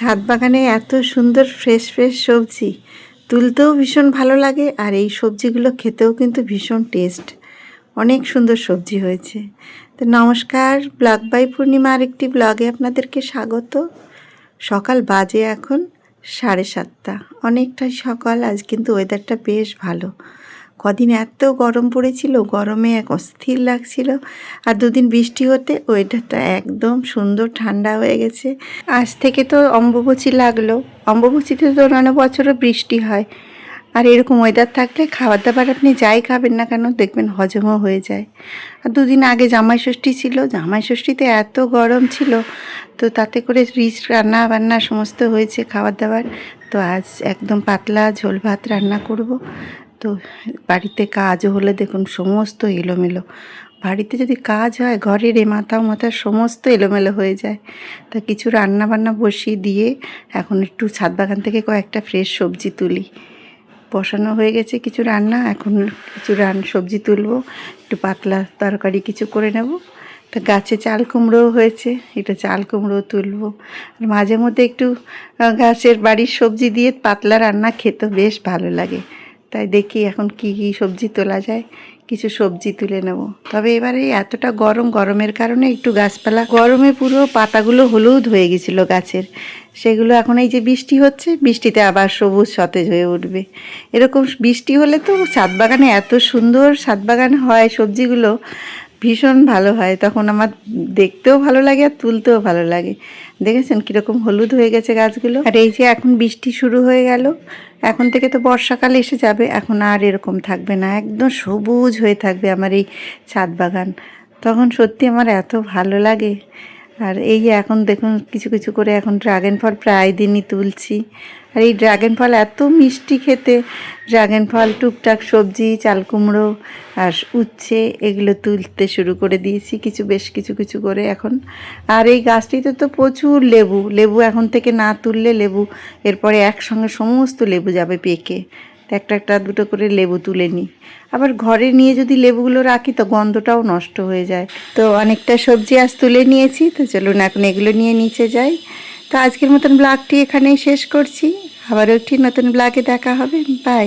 ছাদ বাগানে এত সুন্দর ফ্রেশ ফ্রেশ সবজি তুলতেও ভীষণ ভালো লাগে, আর এই সবজিগুলো খেতেও কিন্তু ভীষণ টেস্ট। অনেক সুন্দর সবজি হয়েছে। তো নমস্কার, ব্লগ বাই পূর্ণিমা আরেকটি ব্লগে আপনাদেরকে স্বাগত। সকাল বাজে এখন 7:30, অনেকটাই সকাল। আজ কিন্তু ওয়েদারটা বেশ ভালো। কদিন এত গরম পড়েছিল, গরমে এক অস্থির লাগছিল, আর দুদিন বৃষ্টি হতে ওয়েদারটা একদম সুন্দর ঠান্ডা হয়ে গেছে। আজ থেকে তো অম্বুবাচী লাগলো। অম্বুবাচীতে তো অন্যান্য বছরও বৃষ্টি হয়, আর এরকম ওয়েদার থাকলে খাবার দাবার আপনি যাই খাবেন না কেন দেখবেন হজমও হয়ে যায়। আর দুদিন আগে জামাই ষষ্ঠী ছিল, জামাই ষষ্ঠীতে এত গরম ছিল, তো তাতে করে রিচ রান্না বান্না সমস্ত হয়েছে খাবার দাবার। তো আজ একদম পাতলা ঝোল ভাত রান্না করব। তো বাড়িতে কাজও হলে দেখুন সমস্ত এলোমেলো। বাড়িতে যদি কাজ হয় ঘরের মাথা সমস্ত এলোমেলো হয়ে যায়। তা কিছু রান্না বান্না বসিয়ে দিয়ে এখন একটু ছাদ বাগান থেকে কয়েকটা ফ্রেশ সবজি তুলি। বসানো হয়ে গেছে কিছু রান্না, এখন কিছু সবজি তুলবো, একটু পাতলা তরকারি কিছু করে নেব। তা গাছে চাল কুমড়োও হয়েছে, একটু চাল কুমড়ো তুলবো। আর মাঝে মধ্যে একটু গাছের বাড়ির সবজি দিয়ে পাতলা রান্না খেতে বেশ ভালো লাগে। তাই দেখি এখন কি কি সবজি তোলা যায়, কিছু সবজি তুলে নেব। তবে এবারে এতটা গরমের কারণে একটু গাছপালা গরমে পুরো পাতাগুলো হলুদ হয়ে গেছিলো গাছের, সেগুলো এখন এই যে বৃষ্টি হচ্ছে, বৃষ্টিতে আবার সবুজ সতেজ হয়ে উঠবে। এরকম বৃষ্টি হলে তো ছাদ বাগানে এত সুন্দর ছাদ বাগান হয়, সবজিগুলো ভীষণ ভালো হয়। তখন আমার দেখতেও ভালো লাগে আর তুলতেও ভালো লাগে। দেখেছেন কীরকম হলুদ হয়ে গেছে গাছগুলো। আর এই যে এখন বৃষ্টি শুরু হয়ে গেল, এখন থেকে তো বর্ষাকাল এসে যাবে, এখন আর এরকম থাকবে না, একদম সবুজ হয়ে থাকবে আমার এই ছাদ বাগান। তখন সত্যি আমার এত ভালো লাগে। আর এই যে এখন দেখুন কিছু কিছু করে এখন ড্রাগন ফল প্রায় দিনই তুলছি। আর এই ড্রাগন ফল এত মিষ্টি খেতে, ড্রাগন ফল টুকটাক সবজি চাল কুমড়ো আর উচ্ছে এগুলো তুলতে শুরু করে দিয়েছি বেশ কিছু কিছু করে এখন। আর এই গাছটিতে তো প্রচুর লেবু এখন থেকে না তুললে লেবু এরপরে একসঙ্গে সমস্ত লেবু যাবে পেকে। একটা একটা দুটো করে লেবু তুলে নিই। আবার ঘরে নিয়ে যদি লেবুগুলো রাখি তো গন্ধটাও নষ্ট হয়ে যায়। তো অনেকটা সবজি আজ তুলে নিয়েছি, তো চলুন এখন এগুলো নিয়ে নিচে যাই। তো আজকের মতন ব্লগটি এখানেই শেষ করছি, আবারও একটি নতুন ব্লগে দেখা হবে। বাই।